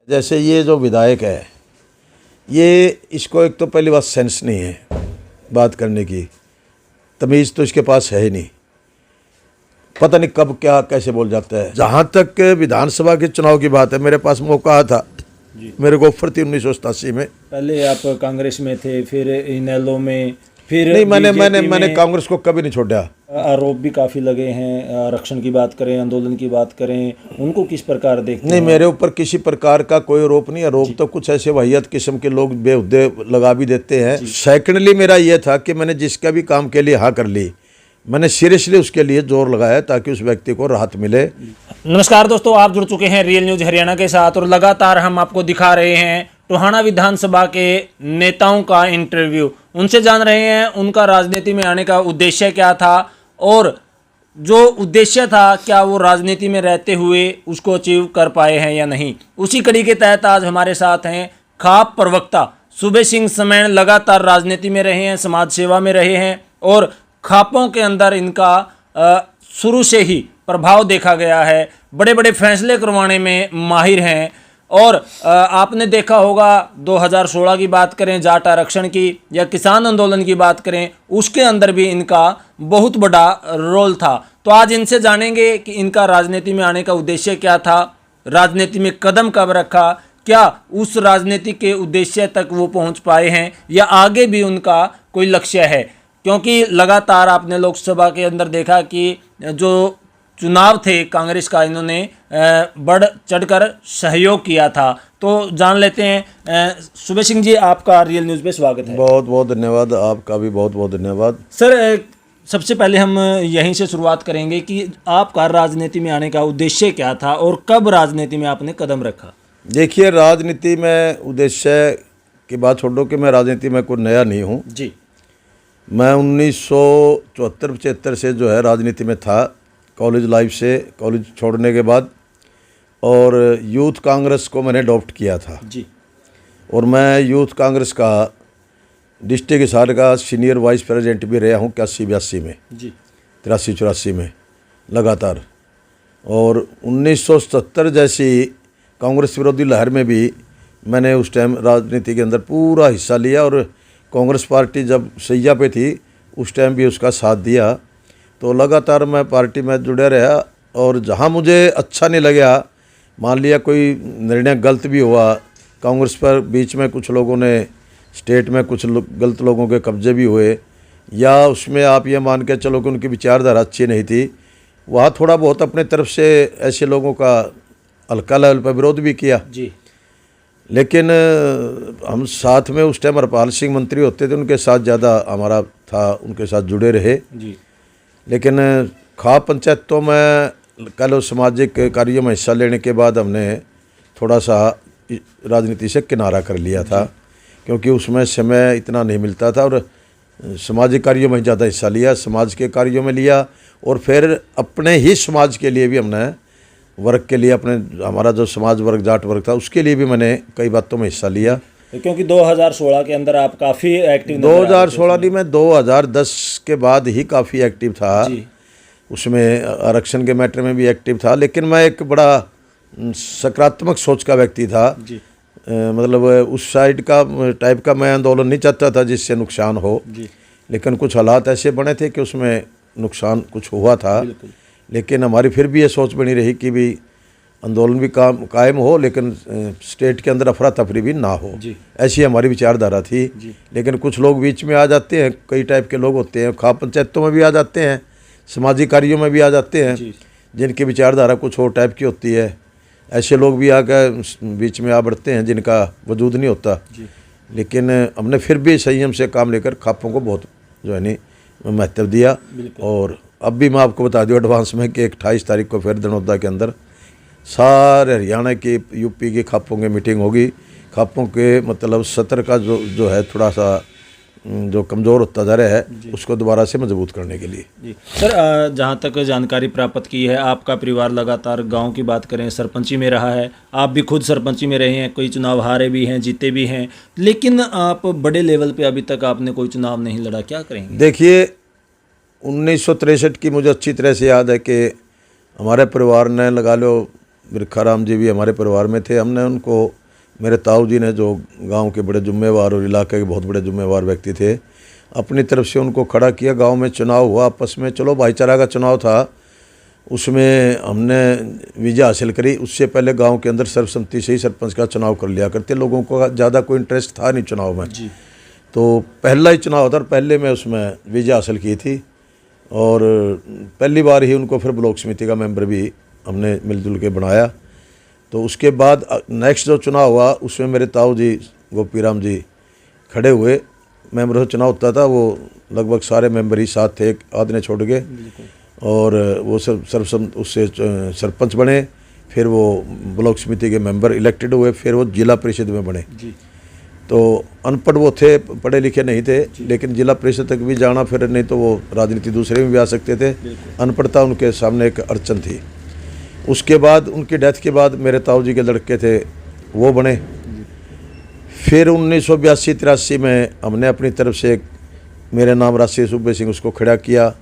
जैसे ये जो विधायक है, ये इसको एक तो पहली बात सेंस नहीं है बात करने की, तमीज़ तो इसके पास है ही नहीं। पता नहीं कब क्या कैसे बोल जाता है। जहाँ तक विधानसभा के चुनाव की बात है, मेरे पास मौका था, मेरे को ऑफर थी 1987 में। पहले आप कांग्रेस में थे, फिर इनेलो में, फिर नहीं, मैंने कांग्रेस को कभी नहीं छोड़ा। आरोप भी काफ़ी लगे हैं, आरक्षण की बात करें, आंदोलन की बात करें, उनको किस प्रकार देखते हैं? नहीं, मेरे ऊपर किसी प्रकार का कोई आरोप नहीं। आरोप तो कुछ ऐसे वाहियात किस्म के लोग बेहुदे लगा भी देते हैं। सेकेंडली मेरा ये था कि मैंने जिसका भी काम के लिए हाँ कर ली, मैंने सीरियसली उसके लिए जोर लगाया ताकि उस व्यक्ति को राहत मिले। नमस्कार दोस्तों, आप जुड़ चुके हैं रियल न्यूज हरियाणा के साथ और लगातार हम आपको दिखा रहे हैं टोहाना विधानसभा के नेताओं का इंटरव्यू। उनसे जान रहे हैं उनका राजनीति में आने का उद्देश्य क्या था और जो उद्देश्य था क्या वो राजनीति में रहते हुए उसको अचीव कर पाए हैं या नहीं। उसी कड़ी के तहत आज हमारे साथ हैं खाप प्रवक्ता सूबे सिंह समैन। लगातार राजनीति में रहे हैं, समाज सेवा में रहे हैं और खापों के अंदर इनका शुरू से ही प्रभाव देखा गया है। बड़े बड़े फैसले करवाने में माहिर हैं और आपने देखा होगा 2016 की बात करें जाट आरक्षण की या किसान आंदोलन की बात करें, उसके अंदर भी इनका बहुत बड़ा रोल था। तो आज इनसे जानेंगे कि इनका राजनीति में आने का उद्देश्य क्या था, राजनीति में कदम कब रखा, क्या उस राजनीति के उद्देश्य तक वो पहुंच पाए हैं या आगे भी उनका कोई लक्ष्य है। क्योंकि लगातार आपने लोकसभा के अंदर देखा कि जो चुनाव थे कांग्रेस का, इन्होंने बढ़ चढ़कर सहयोग किया था। तो जान लेते हैं। सूबे सिंह जी, आपका रियल न्यूज़ पे स्वागत है। बहुत बहुत धन्यवाद, आपका भी बहुत बहुत धन्यवाद। सर, सबसे पहले हम यहीं से शुरुआत करेंगे कि आपका राजनीति में आने का उद्देश्य क्या था और कब राजनीति में आपने कदम रखा। देखिए, राजनीति में उद्देश्य की बात छोड़ो कि मैं राजनीति में कोई नया नहीं हूँ जी। मैं 1974-75 से जो है राजनीति में था, कॉलेज लाइफ से, कॉलेज छोड़ने के बाद। और यूथ कांग्रेस को मैंने अडॉप्ट किया था जी। और मैं यूथ कांग्रेस का डिस्ट्रिक्ट हिसार का सीनियर वाइस प्रेसिडेंट भी रहा हूँ 81-82 में जी, 83-84 में लगातार। और 1970 जैसी कांग्रेस विरोधी लहर में भी मैंने उस टाइम राजनीति के अंदर पूरा हिस्सा लिया और कांग्रेस पार्टी जब सैया पे थी उस टाइम भी उसका साथ दिया। तो लगातार मैं पार्टी में जुड़े रहा और जहाँ मुझे अच्छा नहीं लगा, मान लिया कोई निर्णय गलत भी हुआ कांग्रेस पर, बीच में कुछ लोगों ने स्टेट में कुछ गलत लोगों के कब्जे भी हुए, या उसमें आप ये मान के चलो कि उनकी विचारधारा अच्छी नहीं थी, वहाँ थोड़ा बहुत अपने तरफ से ऐसे लोगों का हल्का लेवल पर विरोध भी किया जी। लेकिन हम साथ में उस टाइम हरपाल सिंह मंत्री होते थे, उनके साथ ज़्यादा हमारा था, उनके साथ जुड़े रहे जी। लेकिन खाप पंचायतों में कल सामाजिक कार्यों में हिस्सा लेने के बाद हमने थोड़ा सा राजनीति से किनारा कर लिया था, क्योंकि उसमें समय इतना नहीं मिलता था और सामाजिक कार्यों में ज़्यादा हिस्सा लिया, समाज के कार्यों में लिया और फिर अपने ही समाज के लिए भी हमने वर्ग के लिए, अपने हमारा जो समाज वर्ग जाट वर्ग था उसके लिए भी मैंने कई बातों में हिस्सा लिया। क्योंकि 2016 के अंदर आप काफ़ी एक्टिव 2016 नहीं, मैं 2010 के बाद ही काफ़ी एक्टिव था जी। उसमें आरक्षण के मैटर में भी एक्टिव था। लेकिन मैं एक बड़ा सकारात्मक सोच का व्यक्ति था जी। मतलब उस साइड का टाइप का मैं आंदोलन नहीं चाहता था जिससे नुकसान हो जी। लेकिन कुछ हालात ऐसे बने थे कि उसमें नुकसान कुछ हुआ था। लेकिन हमारी फिर भी ये सोच बनी रही कि भी आंदोलन भी कायम हो लेकिन स्टेट के अंदर अफरा तफरी भी ना हो, ऐसी हमारी विचारधारा थी। लेकिन कुछ लोग बीच में आ जाते हैं, कई टाइप के लोग होते हैं, खाप पंचायतों में भी आ जाते हैं, सामाजिक कार्यों में भी आ जाते हैं, जिनकी विचारधारा कुछ और टाइप की होती है। ऐसे लोग भी आकर बीच में आ बढ़ते हैं जिनका वजूद नहीं होता। लेकिन हमने फिर भी संयम से काम लेकर खापों को बहुत जो है नहीं महत्व दिया। और अब भी मैं आपको बता दूँ एडवांस में कि 28 तारीख को फिर दनौदा के अंदर सारे हरियाणा की, यूपी की खापों की मीटिंग होगी। खापों के मतलब सत्र का जो है थोड़ा सा जो कमज़ोर होता जा रहा है उसको दोबारा से मजबूत करने के लिए। जी सर, जहाँ तक जानकारी प्राप्त की है, आपका परिवार लगातार गांव की बात करें सरपंची में रहा है, आप भी खुद सरपंची में रहे हैं, कोई चुनाव हारे भी हैं, जीते भी हैं, लेकिन आप बड़े लेवल पे अभी तक आपने कोई चुनाव नहीं लड़ा, क्या करेंगे? देखिए 1963 की मुझे अच्छी तरह से याद है कि हमारे परिवार ने लगा लो बिरखाराम जी भी हमारे परिवार में थे। हमने उनको, मेरे ताऊ जी ने जो गांव के बड़े जिम्मेवार और इलाके के बहुत बड़े जिम्मेवार व्यक्ति थे, अपनी तरफ से उनको खड़ा किया। गांव में चुनाव हुआ आपस में, चलो भाईचारा का चुनाव था, उसमें हमने विजय हासिल करी। उससे पहले गांव के अंदर सर्वसम्मति से ही सरपंच का चुनाव कर लिया करते, लोगों को ज़्यादा कोई इंटरेस्ट था नहीं चुनाव में जी। तो पहला ही चुनाव था और पहले में उसमें विजय हासिल की थी और पहली बार ही उनको फिर ब्लॉक समिति का मेंबर भी हमने मिलजुल के बनाया। तो उसके बाद नेक्स्ट जो चुनाव हुआ उसमें मेरे ताऊ जी गोपीराम जी खड़े हुए। मेंबर का चुनाव होता था, वो लगभग सारे मेंबर ही साथ थे, एक आधे छोड़ के, और वो उससे सरपंच बने। फिर वो ब्लॉक समिति के मेंबर इलेक्टेड हुए, फिर वो जिला परिषद में बने जी। तो अनपढ़ वो थे, पढ़े लिखे नहीं थे, लेकिन जिला परिषद तक भी जाना, फिर नहीं तो वो राजनीति दूसरे में भी आ सकते थे। अनपढ़ता उनके सामने एक अड़चन थी। उसके बाद उनकी डेथ के बाद मेरे ताऊ जी के लड़के थे, वो बने। फिर 1982-83 में हमने अपनी तरफ से, मेरे नाम राष्ट्रीय सूबे सिंह, उसको खड़ा किया।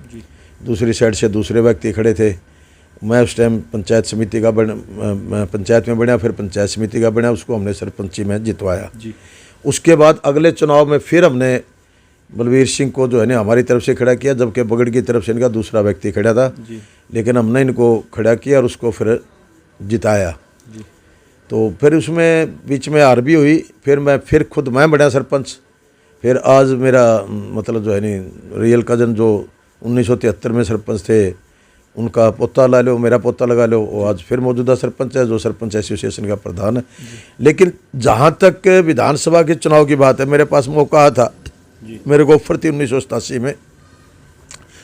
दूसरी साइड से दूसरे व्यक्ति खड़े थे। मैं उस टाइम पंचायत समिति का पंचायत में बना, फिर पंचायत समिति का बना, उसको हमने सरपंची में जितवाया जी। उसके बाद अगले चुनाव में फिर हमने बलवीर सिंह को जो है ना हमारी तरफ से खड़ा किया, जबकि बगड़ की तरफ से इनका दूसरा व्यक्ति खड़ा था जी। लेकिन हमने इनको खड़ा किया और उसको फिर जिताया जी। तो फिर उसमें बीच में हार भी हुई। फिर मैं खुद बना सरपंच। फिर आज मेरा मतलब जो है नहीं रियल कज़न जो 1973 में सरपंच थे, उनका पोता ला लो, मेरा पोता लगा लो, वो आज फिर मौजूदा सरपंच है, जो सरपंच एसोसिएशन का प्रधान है। लेकिन जहाँ तक विधानसभा के चुनाव की बात है, मेरे पास मौका था, मेरे को ऑफर थी 1987 में।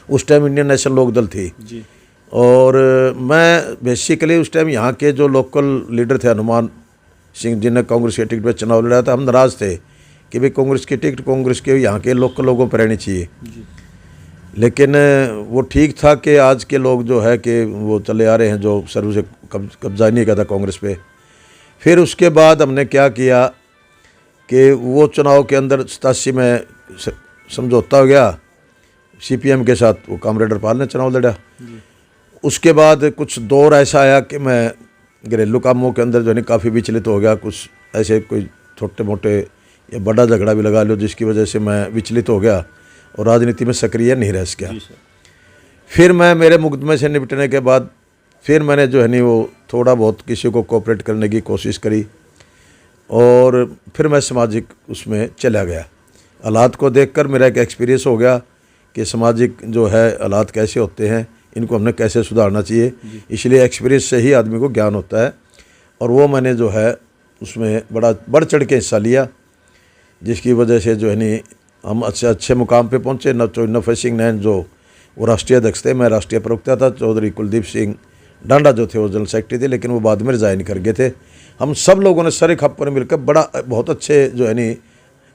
उस टाइम इंडियन नेशनल लोकदल थी जी। और मैं बेसिकली उस टाइम यहाँ के जो लोकल लीडर थे हनुमान सिंह, जिन्हें कांग्रेस के टिकट पर चुनाव लड़ा था, हम नाराज़ थे कि भाई कांग्रेस की टिकट कांग्रेस के यहाँ के लोकल लोगों पर रहनी चाहिए। लेकिन वो ठीक था कि आज के लोग जो है कि वो चले आ रहे हैं, जो शुरू से कब्जा नहीं किया था कांग्रेस पे। फिर उसके बाद हमने क्या किया कि वो चुनाव के अंदर 87 में समझौता हो गया सीपीएम के साथ, वो कामरेड हरपाल ने चुनाव लड़ा। उसके बाद कुछ दौर ऐसा आया कि मैं घरेलू कामों के अंदर जो है काफ़ी विचलित हो गया, कुछ ऐसे कोई छोटे मोटे या बड़ा झगड़ा भी लगा लो, जिसकी वजह से मैं विचलित हो गया और राजनीति में सक्रिय नहीं रह सका। फिर मैं मेरे मुकदमे से निपटने के बाद फिर मैंने जो है नहीं वो थोड़ा बहुत किसी को कोऑपरेट करने की कोशिश करी और फिर मैं सामाजिक उसमें चला गया। हालात को देखकर मेरा एक एक्सपीरियंस हो गया कि सामाजिक जो है हालात कैसे होते हैं, इनको हमने कैसे सुधारना चाहिए। इसलिए एक्सपीरियंस से ही आदमी को ज्ञान होता है और वो मैंने जो है उसमें बड़ा बढ़ चढ़ के हिस्सा लिया, जिसकी वजह से जो है नहीं हम अच्छे मुकाम पे पहुँचे। नफ़े सिंह नैन जो वो राष्ट्रीय अध्यक्ष थे, मैं राष्ट्रीय प्रवक्ता था। चौधरी कुलदीप सिंह डांडा जो थे वो जनरल सेक्रेटरी थे, लेकिन वो बाद में रिजाइन कर गए थे। हम सब लोगों ने सरे खप पर मिलकर बहुत अच्छे जो है नहीं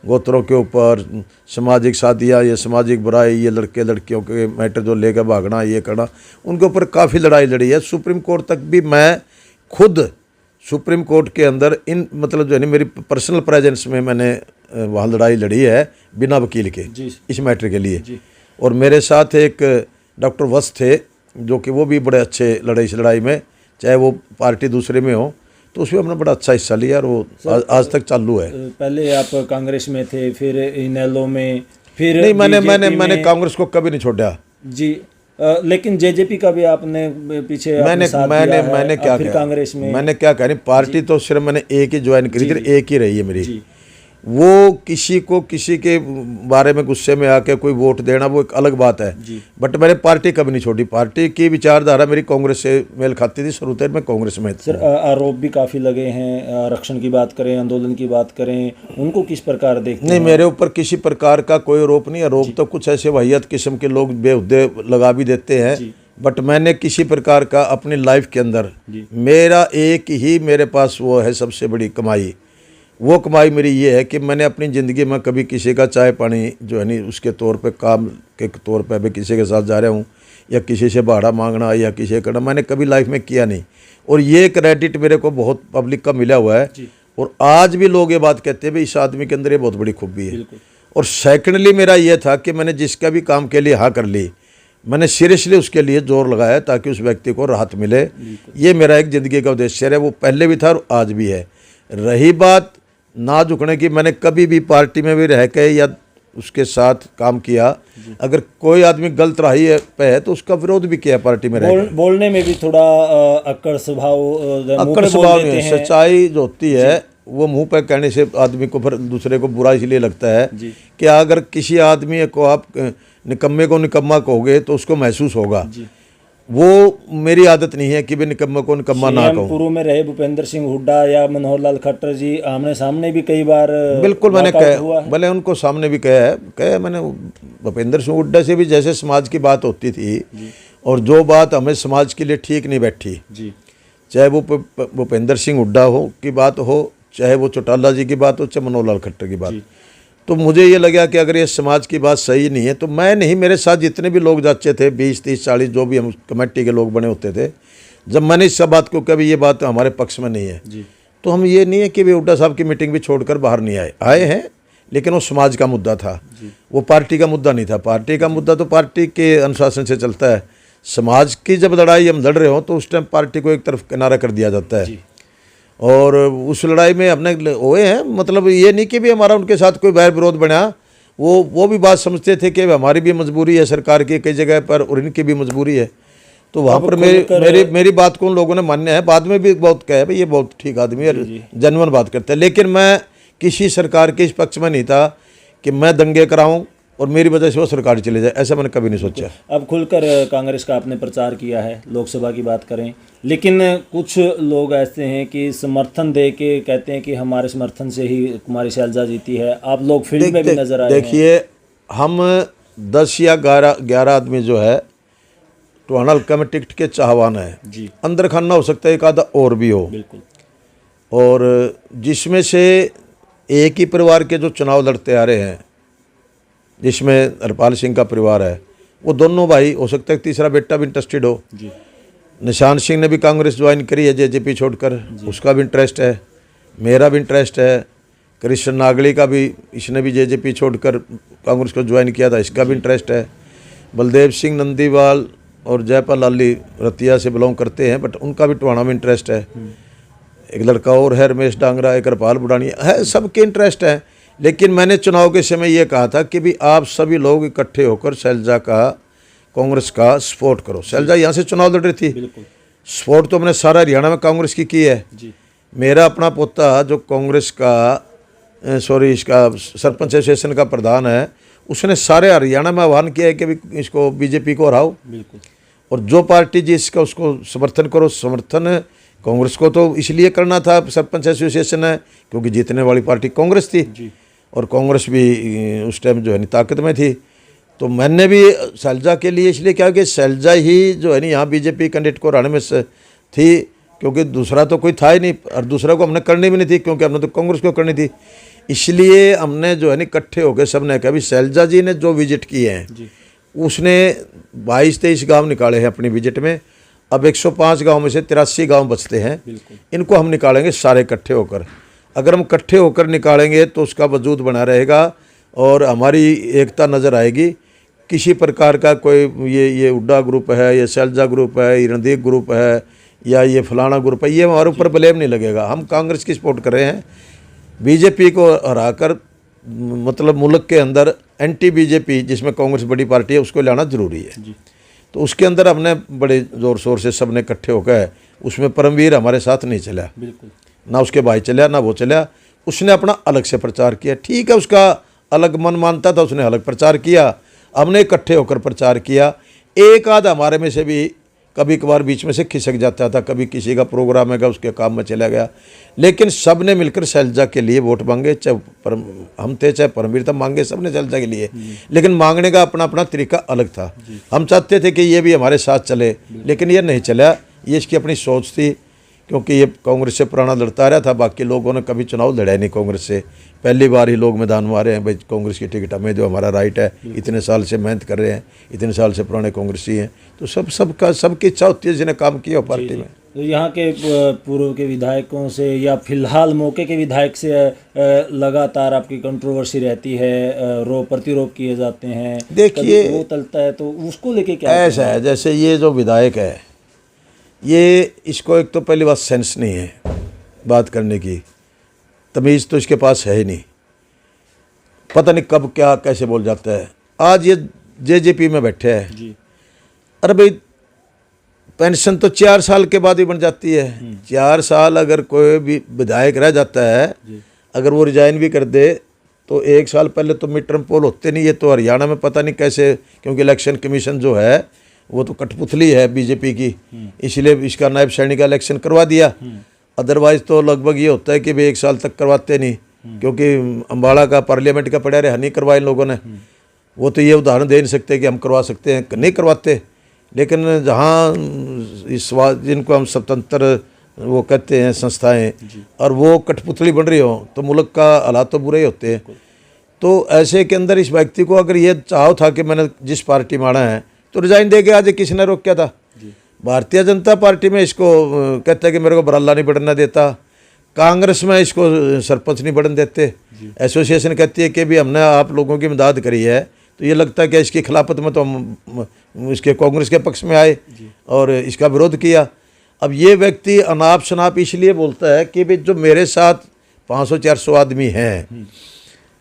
गोत्रों के ऊपर सामाजिक शादियाँ, ये सामाजिक बुराई, ये लड़के लड़कियों के मैटर जो लेकर भागना, ये करना, उनके ऊपर काफ़ी लड़ाई लड़ी है। सुप्रीम कोर्ट तक भी मैं खुद सुप्रीम कोर्ट के अंदर इन मतलब जो है नहीं मेरी पर्सनल प्रेजेंस में मैंने वहाँ लड़ाई लड़ी है बिना वकील के इस मैटर के लिए। और मेरे साथ एक डॉक्टर वत्स थे जो कि वो भी बड़े अच्छे लड़े इस लड़ाई में, चाहे वो पार्टी दूसरे में हो, तो उसमें हमने बड़ा अच्छा हिस्सा लिया और वो आज तक चालू है। पहले आप कांग्रेस में थे, फिर इनेलो में, फिर नहीं मैंने कांग्रेस को कभी नहीं छोड़ा जी। लेकिन जेजेपी का भी आपने पीछे मैंने क्या फिर कांग्रेस में मैंने क्या कहा, पार्टी तो सिर्फ मैंने एक ही ज्वाइन करी थी, एक ही रही है मेरी। वो किसी के बारे में गुस्से में आके कोई वोट देना वो एक अलग बात है, बट मैंने पार्टी कभी नहीं छोड़ी। पार्टी की विचारधारा मेरी कांग्रेस से मेल खाती थी, शुरू से मैं कांग्रेस में। सर आरोप भी काफ़ी लगे हैं, आरक्षण की बात करें, आंदोलन की बात करें, उनको किस प्रकार देखते हैं? नहीं, मेरे ऊपर किसी प्रकार का कोई आरोप नहीं। आरोप तो कुछ ऐसे वाहियात किस्म के लोग बेहुदे लगा भी देते हैं, बट मैंने किसी प्रकार का अपनी लाइफ के अंदर मेरा एक ही मेरे पास वो है सबसे बड़ी कमाई। वो कमाई मेरी ये है कि मैंने अपनी ज़िंदगी में कभी किसी का चाय पानी जो है नहीं उसके तौर पे काम के तौर पे अभी किसी के साथ जा रहा हूँ या किसी से भाड़ा मांगना या किसी करना मैंने कभी लाइफ में किया नहीं। और ये क्रेडिट मेरे को बहुत पब्लिक का मिला हुआ है और आज भी लोग ये बात कहते हैं भाई इस आदमी के अंदर ये बहुत बड़ी खूबी है। और सेकेंडली मेरा ये था कि मैंने जिसका भी काम के लिए हाँ कर ली, मैंने सीरियसली उसके लिए जोर लगाया ताकि उस व्यक्ति को राहत मिले। ये मेरा एक ज़िंदगी का उद्देश्य है, वो पहले भी था और आज भी है। रही बात ना झुकने की, मैंने कभी भी पार्टी में भी रह के या उसके साथ काम किया, अगर कोई आदमी गलत राही पे है तो उसका विरोध भी किया पार्टी में रह बोलने में भी थोड़ा अक्कड़ स्वभाव, अक्कड़ स्वभाव नहीं है। सच्चाई जो होती है वो मुंह पे कहने से आदमी को फिर दूसरे को बुरा इसलिए लगता है कि अगर किसी आदमी को आप निकम्मे को निकम्मा कहोगे तो उसको महसूस होगा। वो मेरी आदत नहीं है कि भी निकम्मे को निकम्मा ना कहो। पूर्व में रहे भूपेंद्र सिंह हुड्डा या मनोहर लाल खट्टर जी आमने सामने भी कई बार बिल्कुल मैंने कहा, भले उनको सामने भी कहा मैंने। भूपेंद्र सिंह हुड्डा से भी जैसे समाज की बात होती थी और जो बात हमें समाज के लिए ठीक नहीं बैठी, चाहे वो भूपेंद्र सिंह हुड्डा हो की बात हो, चाहे वो चौटाला जी की बात हो, चाहे मनोहर लाल खट्टर की बात, तो मुझे ये लगा कि अगर ये समाज की बात सही नहीं है तो मैं नहीं, मेरे साथ जितने भी लोग जाते थे 20, 30, 40 जो भी हम कमेटी के लोग बने होते थे, जब मैंने इस सब बात को कभी ये बात हमारे पक्ष में नहीं है तो हम ये नहीं है कि वे हुड्डा साहब की मीटिंग भी छोड़कर बाहर नहीं आए हैं, लेकिन वो समाज का मुद्दा था, वो पार्टी का मुद्दा नहीं था। पार्टी का मुद्दा तो पार्टी के अनुशासन से चलता है। समाज की जब लड़ाई हम लड़ रहे हो तो उस टाइम पार्टी को एक तरफ किनारा कर दिया जाता है और उस लड़ाई में हमने हुए हैं। मतलब ये नहीं कि भी हमारा उनके साथ कोई बैर विरोध बना, वो भी बात समझते थे कि हमारी भी मजबूरी है सरकार की कई जगह पर और इनकी भी मजबूरी है, तो वहाँ पर मेरी बात को उन लोगों ने मान्य है। बाद में भी बहुत कहे भाई ये बहुत ठीक आदमी है, जेन्युइन बात करते हैं, लेकिन मैं किसी सरकार के इस पक्ष में नहीं था कि मैं दंगे कराऊं और मेरी वजह से वो सरकार चले जाए, ऐसा मैंने कभी नहीं सोचा। अब खुलकर कांग्रेस का आपने प्रचार किया है, लोकसभा की बात करें, लेकिन कुछ लोग ऐसे हैं कि समर्थन दे के कहते हैं कि हमारे समर्थन से ही कुमारी शैलजा जीती है। आप लोग फील्ड में भी नजर आए हैं। देखिए, हम 10 या 11 आदमी जो है टोहाना हल्का में टिकट के चाहवान है जी। अंदर खाना हो सकता है एक आधा और भी हो, बिल्कुल, और जिसमें से एक ही परिवार के जो चुनाव लड़ते आ रहे हैं, जिसमें हरपाल सिंह का परिवार है, वो दोनों भाई, हो सकता है तीसरा बेटा भी इंटरेस्टेड हो जी। निशान सिंह ने भी कांग्रेस ज्वाइन करी है जेजेपी छोड़कर, उसका भी इंटरेस्ट है, मेरा भी इंटरेस्ट है। कृष्ण नागली का भी, इसने भी जेजेपी छोड़कर कांग्रेस को ज्वाइन किया था, इसका भी इंटरेस्ट है। बलदेव सिंह नंदीवाल और जयपाल लाली रतिया से बिलोंग करते हैं, बट उनका भी टोहाना में इंटरेस्ट है। एक लड़का और है रमेश डांगरा, एक हरपाल बुढ़ानिया है, सबके इंटरेस्ट है। लेकिन मैंने चुनाव के समय ये कहा था कि भी आप सभी लोग इकट्ठे होकर शैलजा का, कांग्रेस का सपोर्ट करो। शैलजा यहाँ से चुनाव लड़ रही थी, सपोर्ट तो मैंने सारा हरियाणा में कांग्रेस की है जी। मेरा अपना पोता जो कांग्रेस का इसका सरपंच एसोसिएशन का प्रधान है, उसने सारे हरियाणा में आह्वान किया है कि भी इसको बीजेपी को हराओ, बिल्कुल, और जो पार्टी जिसका उसको समर्थन करो। समर्थन कांग्रेस को तो इसलिए करना था, सरपंच एसोसिएशन है, क्योंकि जीतने वाली पार्टी कांग्रेस थी जी। और कांग्रेस भी उस टाइम जो है नहीं ताकत में थी, तो मैंने भी शैलजा के लिए इसलिए क्या कि शैलजा ही जो है नहीं यहाँ बीजेपी कैंडिडेट को हराने में थी, क्योंकि दूसरा तो कोई था ही नहीं, और दूसरा को हमने करनी भी नहीं थी क्योंकि हमने तो कांग्रेस को करनी थी। इसलिए हमने जो है नहीं इकट्ठे होकर सब ने कहा भी शैलजा जी ने जो विजिट किए हैं, उसने 22-23 गाँव निकाले हैं अपनी विजिट में। अब 105 गांव में से 83 गांव बचते हैं, इनको हम निकालेंगे सारे इकट्ठे होकर। अगर हम इकट्ठे होकर निकालेंगे तो उसका वजूद बना रहेगा और हमारी एकता नज़र आएगी। किसी प्रकार का कोई ये हुड्डा ग्रुप है, ये शैलजा ग्रुप है, ये रणदीप ग्रुप है, या ये फलाना ग्रुप है, ये हमारे ऊपर ब्लेम नहीं लगेगा। हम कांग्रेस की सपोर्ट कर रहे हैं। बीजेपी को हराकर मतलब मुल्क के अंदर एंटी बीजेपी, जिसमें कांग्रेस बड़ी पार्टी है, उसको लाना जरूरी है जी। तो उसके अंदर हमने बड़े ज़ोर शोर से सब ने इकट्ठे होकर, उसमें परमवीर हमारे साथ नहीं चला, बिल्कुल, ना उसके भाई चला ना वो चला, उसने अपना अलग से प्रचार किया। ठीक है, उसका अलग मन मानता था, उसने अलग प्रचार किया, हमने इकट्ठे होकर प्रचार किया। एक आध हमारे में से भी कभी कभार बीच में से खिसक जाता था, कभी किसी का प्रोग्राम है उसके काम में चला गया, लेकिन सब ने मिलकर शैलजा के लिए वोट मांगे। चाहे हम थे चाहे परमवीर था, मांगे सब ने शैलजा के लिए, लेकिन मांगने का अपना अपना तरीका अलग था। हम चाहते थे कि ये भी हमारे साथ चले, लेकिन ये नहीं चला। ये इसकी अपनी सोच थी, क्योंकि ये कांग्रेस से पुराना लड़ता रहा था, बाकी लोगों ने कभी चुनाव लड़ा नहीं कांग्रेस से। पहली बार ही लोग मैदान में आ रहे हैं, भाई कांग्रेस की टिकट हमें जो हमारा राइट है, इतने साल से मेहनत कर रहे हैं, इतने साल से पुराने कांग्रेसी हैं, तो सबकी इच्छा होती है जिन्हें काम किया पार्टी में। तो यहाँ के पूर्व के विधायकों से या फिलहाल मौके के विधायक से लगातार आपकी कंट्रोवर्सी रहती है, प्रतिरोप किए जाते हैं, देखिए कभी वो टलता है, तो उसको लेके क्या ऐसा है, जैसे ये जो विधायक है, ये इसको एक तो पहली बात सेंस नहीं है बात करने की, तमीज़ तो इसके पास है ही नहीं, पता नहीं कब क्या कैसे बोल जाता है। आज ये जेजेपी में बैठे हैं जी। अरे भाई पेंशन तो 4 साल के बाद ही बन जाती है। 4 साल अगर कोई भी विधायक रह जाता है, अगर वो रिजाइन भी कर दे तो 1 साल पहले तो मिड टर्म पोल होते नहीं। ये तो हरियाणा में पता नहीं कैसे, क्योंकि इलेक्शन कमीशन जो है वो तो कठपुतली है बीजेपी की, इसलिए इसका नायब सैनिक का इलेक्शन करवा दिया। अदरवाइज तो लगभग ये होता है कि भाई 1 साल तक करवाते नहीं, क्योंकि अम्बाड़ा का पार्लियामेंट का पड़ा रहा नहीं करवाए इन लोगों ने। वो तो ये उदाहरण दे नहीं सकते कि हम करवा सकते हैं, नहीं करवाते। लेकिन जहाँ इस जिनको हम स्वतंत्र वो कहते हैं संस्थाएं, और वो कठपुतली बन रही हो तो मुल्क का हालात तो बुरे ही होते हैं। तो ऐसे के अंदर इस व्यक्ति को अगर ये चाह था कि मैंने जिस पार्टी में आना है तो रिजाइन दे के आज किसी ने रोक क्या था। भारतीय जनता पार्टी में इसको कहता है कि मेरे को बराला नहीं बढ़ना देता, कांग्रेस में इसको सरपंच नहीं बढ़ने देते, एसोसिएशन कहती है कि भी हमने आप लोगों की मदद करी है, तो ये लगता है कि इसकी खिलाफत में तो हम इसके कांग्रेस के पक्ष में आए और इसका विरोध किया। अब ये व्यक्ति अनाप शनाप इसलिए बोलता है कि भाई जो मेरे साथ 500-400 आदमी हैं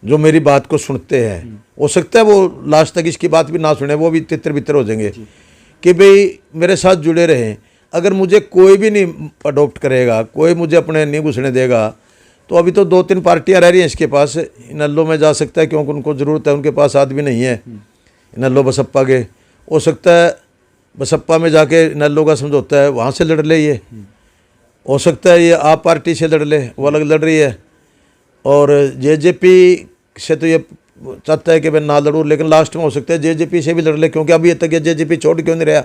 जो मेरी बात को सुनते हैं, हो सकता है वो लास्ट तक इसकी बात भी ना सुने, वो भी तितर बितर हो जाएंगे कि भाई मेरे साथ जुड़े रहें। अगर मुझे कोई भी नहीं अडोप्ट करेगा, कोई मुझे अपने नहीं घुसने देगा, तो अभी तो 2-3 पार्टियां रह रही हैं इसके पास। इनल्लो में जा सकता है क्योंकि उनको ज़रूरत है, उनके पास आदमी नहीं है इनल्लो बसप्पा के। हो सकता है बसप्पा में जाके इनल्लो का समझौता है, वहाँ से लड़ ले ये। हो सकता है ये आप पार्टी से लड़ ले, वो अलग लड़ रही है। और जेजेपी से तो ये चाहता है कि मैं ना लड़ूँ, लेकिन लास्ट में हो सकता है जेजेपी से भी लड़ ले, क्योंकि अभी तक ये जेजेपी छोड़ क्यों नहीं रहा,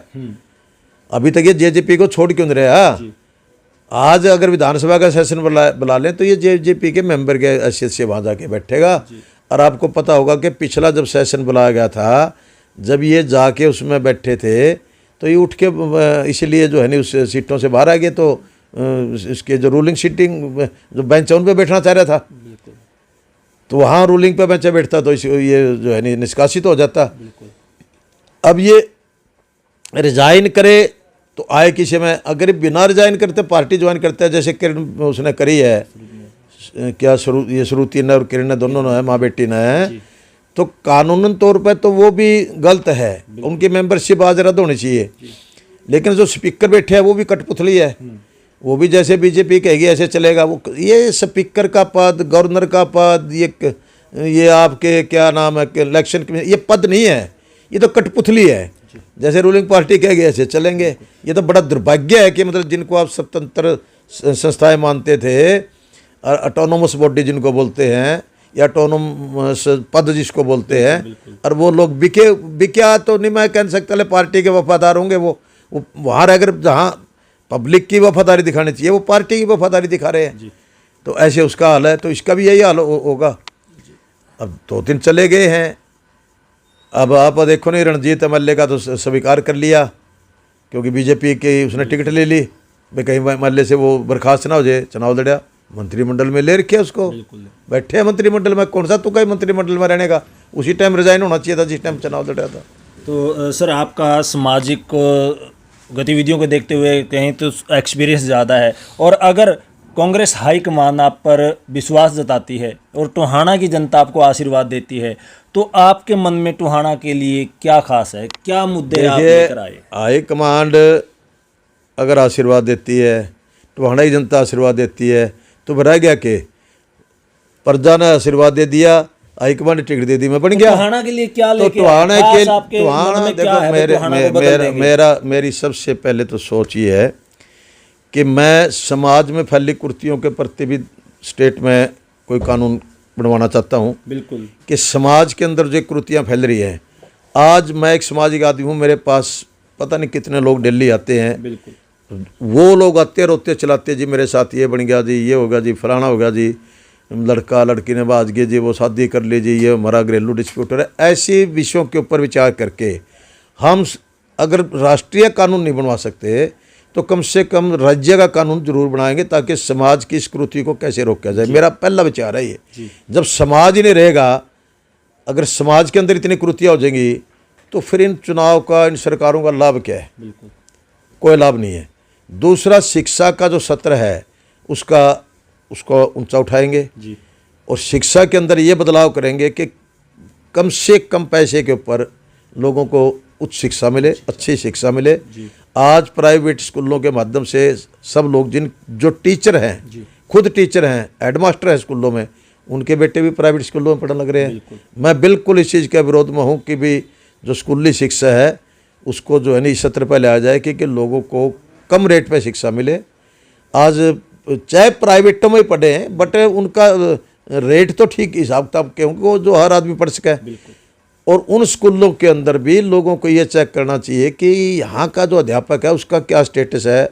अभी तक ये जेजेपी को छोड़ क्यों नहीं रहा। आज अगर विधानसभा का सेशन बुला लें तो ये जेजेपी के मेंबर के हैसियत से वहाँ जाके बैठेगा। और आपको पता होगा कि पिछला जब सेशन बुलाया गया था, जब ये जाके उसमें बैठे थे तो ये उठ के इसलिए जो है नहीं उस सीटों से बाहर आ गए। तो इसके जो रूलिंग सीटिंग जो बेंच है उन पर बैठना चाह रहा था, तो वहाँ रूलिंग पे बेंच बैठता तो ये जो है नहीं निष्कासित हो जाता। अब ये रिजाइन करे तो आए किसी में, अगर बिना रिजाइन करते पार्टी ज्वाइन करते हैं, जैसे किरण उसने करी है, क्या ये श्रुति ने और किरण ने दोनों ने है, माँ बेटी ने है, तो कानूनन तौर पर तो वो भी गलत है, उनकी मेंबरशिप आज रद्द होनी चाहिए। लेकिन जो स्पीकर बैठे हैं वो भी कठपुतली है, वो भी जैसे बीजेपी कहेगी ऐसे चलेगा। वो ये स्पीकर का पद, गवर्नर का पद, ये आपके क्या नाम है इलेक्शन कमीशन, ये पद नहीं है, ये तो कठपुतली है। जैसे रूलिंग पार्टी कहेगी ऐसे चलेंगे। ये तो बड़ा दुर्भाग्य है कि मतलब जिनको आप स्वतंत्र संस्थाएं मानते थे, ऑटोनोमस बॉडी जिनको बोलते हैं, या ऑटोनोमस पद जिसको बोलते हैं, और वो लोग बिक्या तो नहीं मैं कह सकता, पार्टी के वफादार होंगे। वो वहाँ अगर जहाँ पब्लिक की वफादारी दिखानी चाहिए वो पार्टी की वफादारी दिखा रहे हैं, तो ऐसे उसका हाल है। तो इसका भी यही हाल होगा। अब 2 दिन चले गए हैं, अब आप देखो नहीं, रणजीत एमएलए का तो स्वीकार कर लिया क्योंकि बीजेपी की उसने टिकट ले ली, भाई कहीं एमएलए से वो बर्खास्त ना हो जाए, चुनाव लड़ा, मंत्रिमंडल में ले रखे उसको, बैठे हैं मंत्रिमंडल में। कौन सा तो कहीं मंत्रिमंडल में रहने का, उसी टाइम रिजाइन होना चाहिए था जिस टाइम चुनाव लड़ा था। तो सर आपका सामाजिक गतिविधियों को देखते हुए कहीं तो एक्सपीरियंस ज़्यादा है, और अगर कांग्रेस हाईकमान आप पर विश्वास जताती है और टोहाना की जनता आपको आशीर्वाद देती है, तो आपके मन में टोहाना के लिए क्या खास है, क्या मुद्दे आप लेकर आए? हाईकमांड अगर आशीर्वाद देती है, टोहाना की जनता आशीर्वाद देती है, तो रह गया कि प्रजा ने आशीर्वाद दे दिया, हाईकमांड टिकट दे दी, मैं बन गया। टोहाना के लिए क्या तो लेके टोहाना आए? के टोहाना देखो मेरी सबसे पहले तो सोच ये है कि मैं समाज में फैली कुर्तियों के प्रति भी स्टेट में कोई कानून बनवाना चाहता हूँ। बिल्कुल, कि समाज के अंदर जो कुर्तियाँ फैल रही हैं, आज मैं एक सामाजिक आदमी हूँ, मेरे पास पता नहीं कितने लोग दिल्ली आते हैं। बिल्कुल, वो लोग आते रोते चलाते, जी मेरे साथ ये बन गया जी, ये हो गया जी, फलाना हो गया जी, लड़का लड़की ने बाज गए जी, वो शादी कर ली जी, ये हमारा घरेलू डिस्प्यूट है। ऐसे विषयों के ऊपर विचार करके हम अगर राष्ट्रीय कानून नहीं बनवा सकते तो कम से कम राज्य का कानून जरूर बनाएंगे ताकि समाज की इस कुरीति को कैसे रोका जाए। मेरा पहला विचार है ये। जब समाज ही नहीं रहेगा, अगर समाज के अंदर इतनी कुरीतियाँ हो जाएंगी तो फिर इन चुनाव का, इन सरकारों का लाभ क्या है? बिल्कुल कोई लाभ नहीं है। दूसरा, शिक्षा का जो सत्र है उसको ऊंचा उठाएंगे जी। और शिक्षा के अंदर ये बदलाव करेंगे कि कम से कम पैसे के ऊपर लोगों को उच्च शिक्षा मिले, अच्छी शिक्षा मिले। आज प्राइवेट स्कूलों के माध्यम से सब लोग जो टीचर हैं, खुद टीचर हैं, हेडमास्टर हैं स्कूलों में, उनके बेटे भी प्राइवेट स्कूलों में पढ़ने लग रहे हैं। मैं बिल्कुल इस चीज़ के विरोध में हूँ कि भी जो स्कूली शिक्षा है उसको जो है ना इस सत्र पर लाया जाए कि लोगों को कम रेट पे शिक्षा मिले। आज चाहे प्राइवेटों में ही पढ़े हैं बट उनका रेट तो ठीक हिसाब किताब के होंगे जो हर आदमी पढ़ सके। और उन स्कूलों के अंदर भी लोगों को ये चेक करना चाहिए कि यहाँ का जो अध्यापक है उसका क्या स्टेटस है,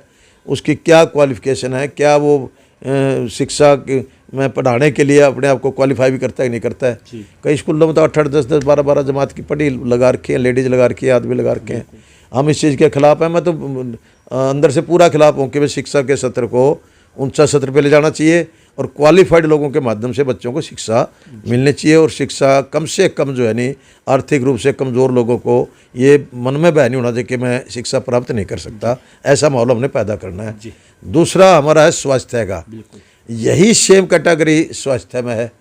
उसकी क्या क्वालिफिकेशन है, क्या वो शिक्षा में पढ़ाने के लिए अपने आप को क्वालिफाई भी करता है कि नहीं करता है। कई स्कूलों में तो 8-8, 10-10, 12-12 जमात की पढ़ी लगा रखी है, लेडीज़ लगा रखी है, आदमी लगा रखे हैं। हम इस चीज़ के खिलाफ हैं। मैं तो अंदर से पूरा खिलाफ हूँ कि भाई शिक्षा के सत्र को ऊंचा सत्र पे ले जाना चाहिए और क्वालिफाइड लोगों के माध्यम से बच्चों को शिक्षा मिलनी चाहिए। और शिक्षा कम से कम जो है नहीं आर्थिक रूप से कमज़ोर लोगों को ये मन में बह नहीं होना चाहिए कि मैं शिक्षा प्राप्त नहीं कर सकता, ऐसा माहौल हमने पैदा करना है। दूसरा हमारा है स्वास्थ्य का। यही सेम कैटेगरी स्वास्थ्य में है।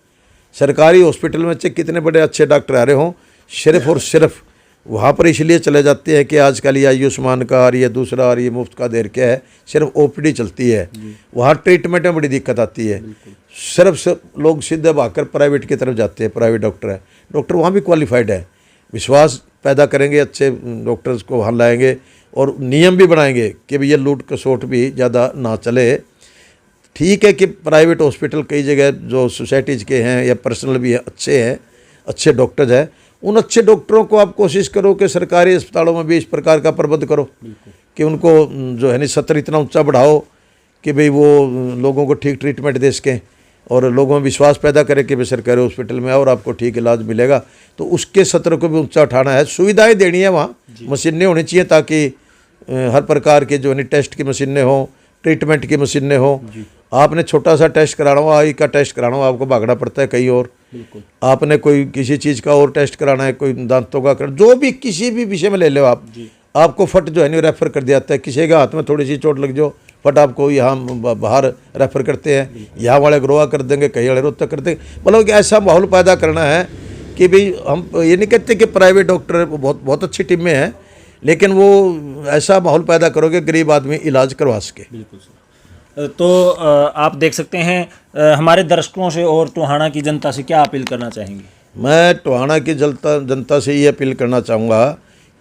सरकारी हॉस्पिटल में चाहे कितने बड़े अच्छे डॉक्टर आ रहे हों, सिर्फ और सिर्फ वहाँ पर इसलिए चले जाते हैं कि आजकल ये आयुष्मान का आ रही है, दूसरा आ रही है, मुफ्त का देर क्या है, सिर्फ ओपीडी चलती है। वहाँ ट्रीटमेंट में बड़ी दिक्कत आती है। सिर्फ लोग सीधे भागकर प्राइवेट की तरफ जाते हैं। प्राइवेट डॉक्टर है, डॉक्टर वहाँ भी क्वालिफाइड है। विश्वास पैदा करेंगे, अच्छे डॉक्टर्स को वहाँ लाएंगे और नियम भी बनाएंगे कि भैया लूट कसोट भी ज़्यादा ना चले। ठीक है कि प्राइवेट हॉस्पिटल कई जगह जो सोसाइटीज़ के हैं या पर्सनल भी हैं, अच्छे हैं, अच्छे डॉक्टर्स हैं, उन अच्छे डॉक्टरों को आप कोशिश करो कि सरकारी अस्पतालों में भी इस प्रकार का प्रबंध करो कि उनको जो है ना सत्र इतना ऊंचा बढ़ाओ कि भाई वो लोगों को ठीक ट्रीटमेंट दे सकें और लोगों में विश्वास पैदा करें कि भाई सरकारी हॉस्पिटल में और आपको ठीक इलाज मिलेगा। तो उसके सत्र को भी ऊंचा उठाना है। सुविधाएं देनी है, वहाँ मशीनें होनी चाहिए ताकि हर प्रकार के जो है टेस्ट की मशीनें हों, ट्रीटमेंट की मशीनें हों। आपने छोटा सा टेस्ट कराना हो, आई का टेस्ट कराना हो, आपको भागना पड़ता है कहीं और। आपने कोई किसी चीज़ का और टेस्ट कराना है, कोई दांतों का जो भी किसी भी विषय में ले लो आप, आपको फट जो है नहीं रेफर कर दिया जाता है। किसी के हाथ में थोड़ी सी चोट लग जाओ, फट आपको यहाँ बाहर रेफर करते हैं, यहाँ वाले ग्रोआ कर देंगे, कहीं वाले रोहतक कर देंगे। मतलब कि ऐसा माहौल पैदा करना है कि भाई हम ये नहीं कहते कि प्राइवेट डॉक्टर बहुत अच्छी टीम में हैं, लेकिन वो ऐसा माहौल पैदा करोगे गरीब आदमी इलाज करवा सके। बिल्कुल सर। तो आप देख सकते हैं हमारे दर्शकों से और टोहाना की जनता से क्या अपील करना चाहेंगे? मैं टोहाना की जनता से ये अपील करना चाहूँगा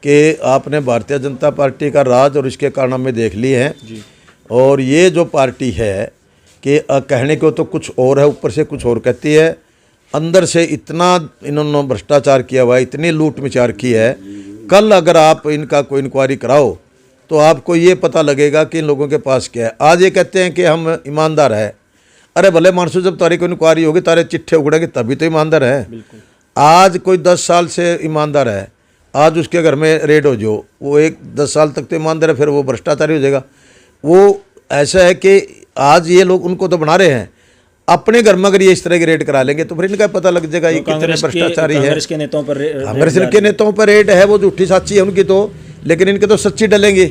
कि आपने भारतीय जनता पार्टी का राज और इसके कारनामे देख लिए हैं। और ये जो पार्टी है कि कहने को तो कुछ और है, ऊपर से कुछ और कहती है। अंदर से इतना इन्होंने भ्रष्टाचार किया हुआ है, इतनी लूट मिचार की है। कल अगर आप इनका कोई इंक्वायरी कराओ तो आपको ये पता लगेगा कि इन लोगों के पास क्या है। आज ये कहते हैं कि हम ईमानदार है। अरे भले मानसू, जब तारी को इंक्वायरी होगी, तारे चिट्ठे उगड़ेंगे तभी तो ईमानदार है। आज कोई 10 साल से ईमानदार है, आज उसके घर में रेड हो जो, वो 10 साल तक तो ईमानदार है, फिर वो भ्रष्टाचारी हो जाएगा। वो ऐसा है कि आज ये लोग उनको तो बना रहे हैं, अपने घर में अगर ये इस तरह की रेड करा लेंगे तो फिर इनका पता लग जाएगा ये कितने भ्रष्टाचारी है। कांग्रेस के नेताओं पर रेड है, वो झूठी साची है उनकी तो, लेकिन इनके तो सच्ची डलेंगे।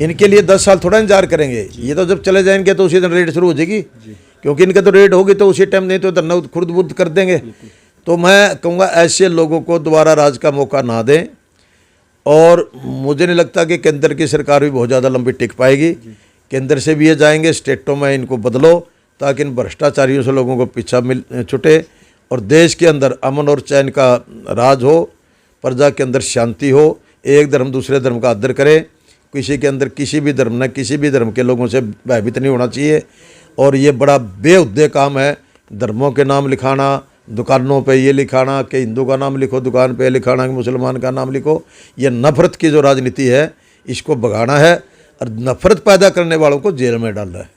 इनके लिए 10 साल थोड़ा इंतजार करेंगे। ये तो जब चले जाएंगे तो उसी दिन रेड शुरू हो जाएगी, क्योंकि इनके तो रेड होगी तो उसी टाइम, नहीं तो धरना खुर्द बुर्द कर देंगे। तो मैं कहूँगा ऐसे लोगों को दोबारा राज का मौका ना दें। और मुझे नहीं लगता कि केंद्र की सरकार भी बहुत ज़्यादा लंबी टिक पाएगी। केंद्र से भी ये जाएंगे, स्टेटों में इनको बदलो ताकि इन भ्रष्टाचारियों से लोगों को पीछा छुटे और देश के अंदर अमन और चैन का राज हो, प्रजा के अंदर शांति हो, एक धर्म दूसरे धर्म का आदर करे, किसी के अंदर किसी भी धर्म ने किसी भी धर्म के लोगों से भयभीत नहीं होना चाहिए। और ये बड़ा बेहुद्दे काम है, धर्मों के नाम लिखाना, दुकानों पे ये लिखाना कि हिंदू का नाम लिखो, दुकान पे लिखाना कि मुसलमान का नाम लिखो। ये नफरत की जो राजनीति है इसको भगाना है और नफरत पैदा करने वालों को जेल में डालना है।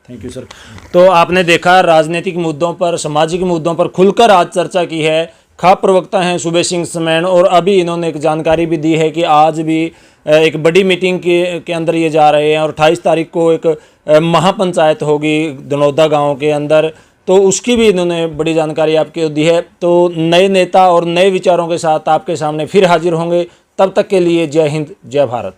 Thank you sir. तो आपने देखा राजनीतिक मुद्दों पर, सामाजिक मुद्दों पर खुलकर आज चर्चा की है। खाप प्रवक्ता हैं सुबेश सिंह समैन और अभी इन्होंने एक जानकारी भी दी है कि आज भी एक बड़ी मीटिंग के अंदर ये जा रहे हैं और 28 तारीख को एक महापंचायत होगी दनौदा गांव के अंदर, तो उसकी भी इन्होंने बड़ी जानकारी आपको दी है। तो नए नेता और नए विचारों के साथ आपके सामने फिर हाजिर होंगे। तब तक के लिए जय हिंद, जय भारत।